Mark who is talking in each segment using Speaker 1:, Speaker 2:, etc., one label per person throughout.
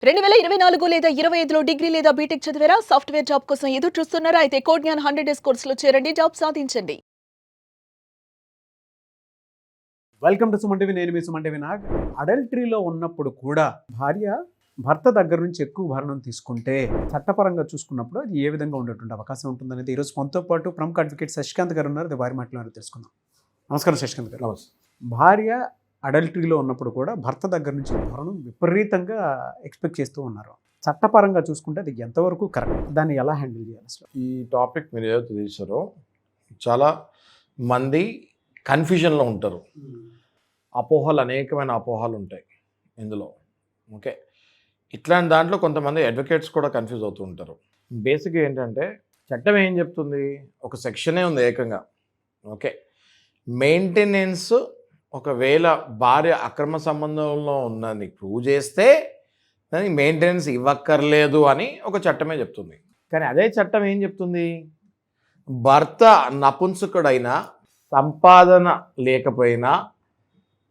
Speaker 1: 2024 లేదా 25లో డిగ్రీ లేదా బీటెక్ చదివారా? సాఫ్ట్‌వేర్ జాబ్ కోసం ఎదురు చూస్తున్నారా? అయితే కోడ్ జ్ఞాన్ 100 డేస్ కోర్సులో చేరండి. జాబ్ సాధించండి.
Speaker 2: Welcome to Suman TV. నేను మీ సుమన్ టీవీ నాగ్. అడల్టరీలో ఉన్నప్పుడు కూడా భార్య భర్త దగ్గర నుంచి ఎక్కువ భరణం తీసుకుంటే చట్టపరంగా చూసుకున్నప్పుడు అది ఏ విధంగా ఉండేటువంటి అవకాశం ఉంటుందనేది ఈరోజు మనతో పాటు ప్రముఖ అడ్వకేట్ శశికాంత్ గారు ఉన్నారు. అది వారి మాటలో తెలుసుకుందాం. నమస్కారం శశికాంత్ గారు.
Speaker 3: నమస్తే.
Speaker 2: భార్య అడల్టరీలో ఉన్నప్పుడు కూడా భర్త దగ్గర నుంచి భరణం విపరీతంగా ఎక్స్పెక్ట్ చేస్తూ ఉన్నారు. చట్టపరంగా చూసుకుంటే అది ఎంతవరకు కరెక్ట్? దాన్ని ఎలా హ్యాండిల్ చేయాలి అసలు?
Speaker 3: ఈ టాపిక్ మీరు ఏదైతే తీసారో చాలా మంది కన్ఫ్యూజన్లో ఉంటారు. అపోహలు, అనేకమైన అపోహలు ఉంటాయి ఇందులో. ఓకే, ఇట్లాంటి దాంట్లో కొంతమంది అడ్వకేట్స్ కూడా కన్ఫ్యూజ్ అవుతూ ఉంటారు. బేసిక్గా ఏంటంటే చట్టం ఏం చెప్తుంది? ఒక సెక్షనే ఉంది ఏకంగా. ఓకే, మెయింటెనెన్స్ ఒకవేళ భార్య అక్రమ సంబంధంలో ఉన్నది ప్రూవ్ చేస్తే దానికి మెయింటెనెన్స్ ఇవ్వక్కర్లేదు అని ఒక చట్టమే చెప్తుంది. కానీ అదే చట్టం ఏం చెప్తుంది? భర్త నపుంసకుడైనా, సంపాదన లేకపోయినా,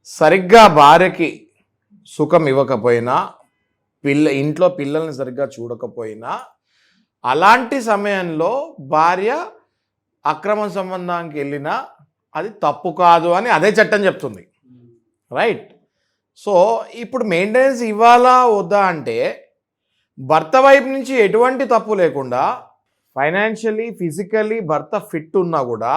Speaker 3: సరిగ్గా భార్యకి సుఖం ఇవ్వకపోయినా, ఇంట్లో పిల్లల్ని సరిగ్గా చూడకపోయినా, అలాంటి సమయంలో భార్య అక్రమ సంబంధానికి వెళ్ళినా అది తప్పు కాదు అని అదే చట్టం చెప్తుంది. రైట్. సో ఇప్పుడు మెయింటెనెన్స్ ఇవ్వాలా వద్దా అంటే భర్త వైపు నుంచి ఎటువంటి తప్పు లేకుండా, ఫైనాన్షియలీ ఫిజికల్లీ భర్త ఫిట్ ఉన్నా కూడా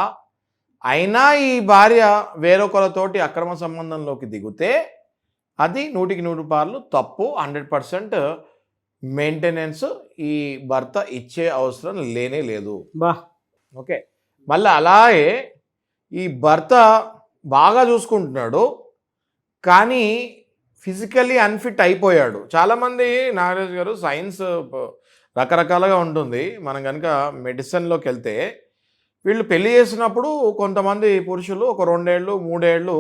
Speaker 3: అయినా ఈ భార్య వేరొకరితోటి అక్రమ సంబంధంలోకి దిగితే అది 100% తప్పు. 100% మెయింటెనెన్స్ ఈ భర్త ఇచ్చే అవసరం లేనే లేదు. ఓకే, మళ్ళీ అలాగే ఈ భర్త బాగా చూసుకుంటున్నాడు కానీ ఫిజికల్లీ అన్ఫిట్ అయిపోయాడు. చాలామంది నాగరాజ్ గారు, సైన్స్ రకరకాలుగా ఉంటుంది. మనం కనుక మెడిసిన్లోకి వెళ్తే వీళ్ళు పెళ్లి చేసినప్పుడు కొంతమంది పురుషులు ఒక 2 ఏళ్ళు 3 ఏళ్ళు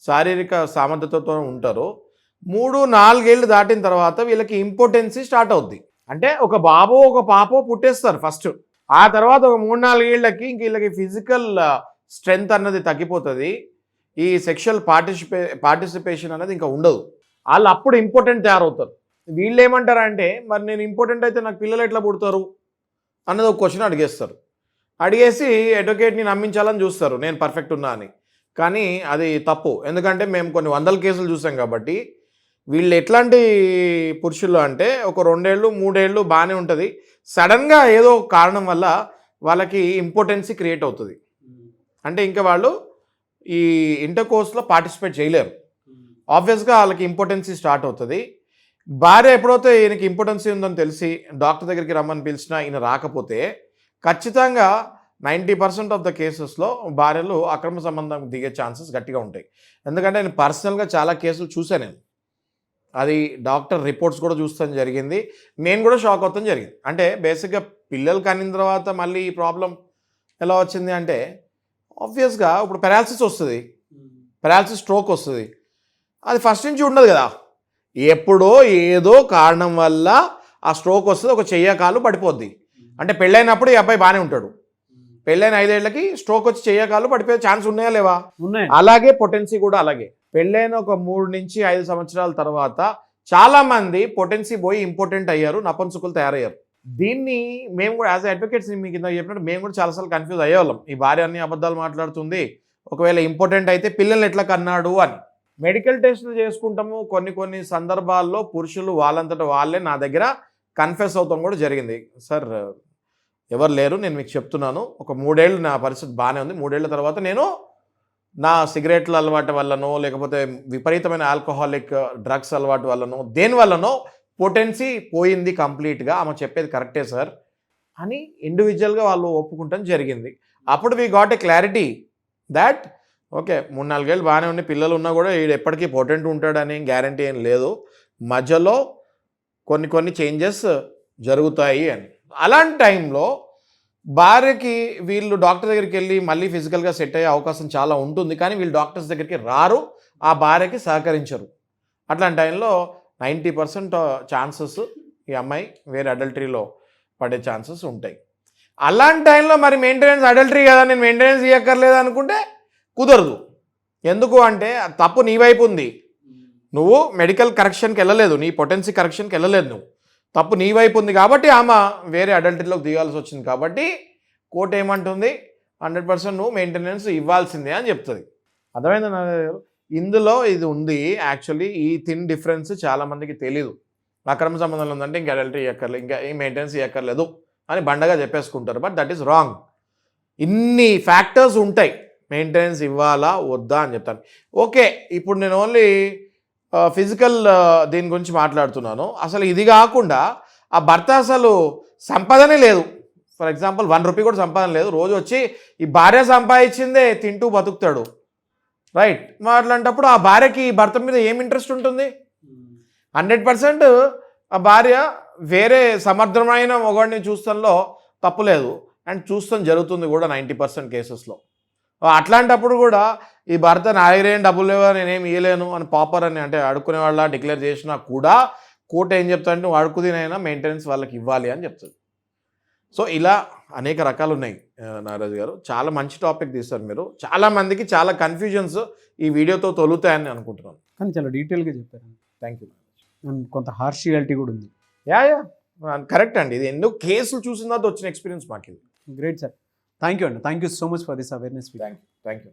Speaker 3: శారీరక సామర్థ్యతతో ఉంటారు. 3-4 ఏళ్ళు దాటిన తర్వాత వీళ్ళకి ఇంపార్టెన్సీ స్టార్ట్ అవుద్ది. అంటే ఒక బాబో ఒక పాపో పుట్టేస్తారు ఫస్ట్. ఆ తర్వాత ఒక 3-4 ఏళ్ళకి ఇంక వీళ్ళకి ఫిజికల్ స్ట్రెంగ్త్ అన్నది తగ్గిపోతుంది. ఈ సెక్షువల్ పార్టిసిపేషన్ అనేది ఇంకా ఉండదు. వాళ్ళు అప్పుడు ఇంపార్టెంట్ తయారవుతారు. వీళ్ళు ఏమంటారంటే, మరి నేను ఇంపార్టెంట్ అయితే నాకు పిల్లలు ఎట్లా పుడతారు అన్నది ఒక క్వశ్చన్ అడిగేస్తారు. అడిగేసి అడ్వకేట్ని నమ్మించాలని చూస్తారు నేను పర్ఫెక్ట్ ఉన్నా అని. కానీ అది తప్పు. ఎందుకంటే మేము కొన్ని 100 కేసులు చూసాం కాబట్టి. వీళ్ళు ఎట్లాంటి పురుషులు అంటే ఒక 2 ఏళ్ళు 3 ఏళ్ళు బాగానే ఉంటుంది, సడన్గా ఏదో కారణం వల్ల వాళ్ళకి ఇంపార్టెన్సీ క్రియేట్ అవుతుంది. అంటే ఇంకా వాళ్ళు ఈ ఇంటర్కోర్స్లో పార్టిసిపేట్ చేయలేరు. ఆబ్వియస్గా వాళ్ళకి ఇంపార్టెన్సీ స్టార్ట్ అవుతుంది. భార్య ఎప్పుడైతే ఈయనకి ఇంపార్టెన్సీ ఉందని తెలిసి డాక్టర్ దగ్గరికి రమ్మని పిలిచినా ఈయన రాకపోతే ఖచ్చితంగా 90% ఆఫ్ ద కేసెస్లో భార్యలు అక్రమ సంబంధం దిగే ఛాన్సెస్ గట్టిగా ఉంటాయి. ఎందుకంటే నేను పర్సనల్గా చాలా కేసులు చూసాను. నేను అది డాక్టర్ రిపోర్ట్స్ కూడా చూస్తాను జరిగింది. నేను కూడా షాక్ అవుతాం జరిగింది. అంటే బేసిక్గా పిల్లలు కనిన తర్వాత మళ్ళీ ఈ ప్రాబ్లం ఎలా వచ్చింది అంటే, ఆబ్వియస్గా ఇప్పుడు పెరాలసిస్ వస్తుంది, పెరాలసిస్ స్ట్రోక్ వస్తుంది. అది ఫస్ట్ నుంచి ఉండదు కదా, ఎప్పుడో ఏదో కారణం వల్ల ఆ స్ట్రోక్ వస్తుంది, ఒక చెయ్య కాలు పడిపోద్ది. అంటే పెళ్ళైనప్పుడు ఈ అబ్బాయి బాగానే ఉంటాడు, పెళ్ళైన 5 ఏళ్ళకి స్ట్రోక్ వచ్చి చెయ్య కాలు పడిపోయే ఛాన్స్ ఉన్నాయా లేవా?
Speaker 2: ఉన్నాయి.
Speaker 3: అలాగే పొటెన్సీ కూడా అలాగే. పెళ్ళైన ఒక 3 నుంచి 5 సంవత్సరాల తర్వాత చాలామంది పొటెన్సీ పోయి ఇంపార్టెంట్ అయ్యారు, నపుంసకులు తయారయ్యారు. దీన్ని మేము కూడా యాజ్ అడ్వకేట్స్ మీకు కింద చెప్పినట్టు మేము కూడా చాలాసార్లు కన్ఫ్యూజ్ అయ్యేవాళ్ళం. ఈ భార్య అన్ని అబద్ధాలు మాట్లాడుతుంది, ఒకవేళ ఇంపార్టెంట్ అయితే పిల్లల్ని ఎట్లా కన్నాడు అని. మెడికల్ టెస్టులు చేసుకుంటాము. కొన్ని సందర్భాల్లో పురుషులు వాళ్ళంతటా వాళ్ళే నా దగ్గర కన్ఫెస్ అవుతాం కూడా జరిగింది. సార్ ఎవరు లేరు, నేను మీకు చెప్తున్నాను, ఒక 3 ఏళ్ళు నా పరిస్థితి బాగానే ఉంది, 3 ఏళ్ళ తర్వాత నేను నా సిగరెట్ల అలవాటు వల్లనో లేకపోతే విపరీతమైన ఆల్కహాలిక్ డ్రగ్స్ అలవాటు వల్లనో దేనివల్లనో పొటెన్సీ పోయింది కంప్లీట్గా. ఆమె చెప్పేది కరెక్టే సార్ అని ఇండివిజువల్గా వాళ్ళు ఒప్పుకుంటాం జరిగింది. అప్పుడు we got a clarity that okay 3-4 ఏళ్ళు బాగానే ఉండి పిల్లలు ఉన్నా కూడా వీడు ఎప్పటికీ పొటెంట్ ఉంటాడని గ్యారంటీ ఏం లేదు, మధ్యలో కొన్ని చేంజెస్ జరుగుతాయి అని. అలాంటి టైంలో భార్యకి వీళ్ళు డాక్టర్ దగ్గరికి వెళ్ళి మళ్ళీ ఫిజికల్గా సెట్ అయ్యే అవకాశం చాలా ఉంటుంది, కానీ వీళ్ళు డాక్టర్స్ దగ్గరికి రారు, ఆ భార్యకి సహకరించరు. అట్లాంటి టైంలో 90% ఛాన్సెస్ ఈ అమ్మాయి వేరే అడల్టరీలో పడే ఛాన్సెస్ ఉంటాయి. అలాంటి టైంలో మరి మెయింటెనెన్స్ అడల్టరీ కదా, నేను మెయింటెనెన్స్ ఇవ్వక్కర్లేదు అనుకుంటే కుదరదు. ఎందుకు అంటే తప్పు నీ వైపు ఉంది, నువ్వు మెడికల్ కరెక్షన్కి వెళ్ళలేదు, నీ పొటెన్సీ కరెక్షన్కి వెళ్ళలేదు, నువ్వు తప్పు నీ వైపు ఉంది కాబట్టి ఆమె వేరే అడల్టరీలోకి దిగాల్సి వచ్చింది కాబట్టి కోర్టు ఏమంటుంది 100% నువ్వు మెయింటెనెన్స్ ఇవ్వాల్సిందే అని చెప్తుంది. అర్థమైందా నారాజు గారు? ఇందులో ఇది ఉంది యాక్చువల్లీ. ఈ థిన్ డిఫరెన్స్ చాలామందికి తెలీదు. అక్రమ సంబంధంలో ఉందంటే ఇంకా అడల్టరీ ఎక్కర్లేదు, ఇంకా ఈ మెయింటెనెన్స్ ఎక్కర్లేదు అని బండగా చెప్పేసుకుంటారు. But that is wrong. ఇన్ని ఫ్యాక్టర్స్ ఉంటాయి మెయింటెనెన్స్ ఇవ్వాలా వద్దా అని చెప్తాను. ఓకే, ఇప్పుడు నేను ఓన్లీ ఫిజికల్ దీని గురించి మాట్లాడుతున్నాను. అసలు ఇది కాకుండా ఆ భర్త అసలు సంపాదనే లేదు. ఫర్ ఎగ్జాంపుల్ 1 రూపీ కూడా సంపాదన లేదు, రోజు వచ్చి ఈ భార్య సంపాదించిందే తింటూ బతుకుతాడు, రైట్? మాట్లాడేటప్పుడు ఆ భార్యకి ఈ భర్త మీద ఏం ఇంట్రెస్ట్ ఉంటుంది? 100% ఆ భార్య వేరే సమర్థమైన ఒకడిని చూస్తంలో తప్పులేదు, అండ్ చూస్తాం జరుగుతుంది కూడా 90% కేసెస్లో. అట్లాంటప్పుడు కూడా ఈ భర్త నా దగ్గర ఏం డబ్బులు లేవా, నేనేం ఇవ్వలేను అని పాపర్ అని అంటే అడుక్కునే వాళ్ళ డిక్లేర్ చేసినా కూడా కోర్టు ఏం చెప్తాడంటే నువ్వు అడుక్కుదినైనా మెయింటెనెన్స్ వాళ్ళకి ఇవ్వాలి అని చెప్తుంది. సో ఇలా అనేక రకాలు ఉన్నాయి నారాజు గారు. చాలా మంచి టాపిక్ తీస్తారు మీరు. చాలామందికి చాలా కన్ఫ్యూజన్స్ ఈ వీడియోతో తొలుతాయని అనుకుంటున్నాను.
Speaker 2: కానీ చాలా డీటెయిల్గా చెప్పారు.
Speaker 3: Thank you.
Speaker 2: అండ్ కొంత హార్షియాలిటీ కూడా ఉంది.
Speaker 3: యా కరెక్ట్ అండి. ఇది ఎన్నో కేసులు చూసిన తర్వాత వచ్చిన ఎక్స్పీరియన్స్ మాకు ఇది.
Speaker 2: Great sir. థ్యాంక్ యూ అండి. Thank you so much for this awareness.
Speaker 3: Thank you.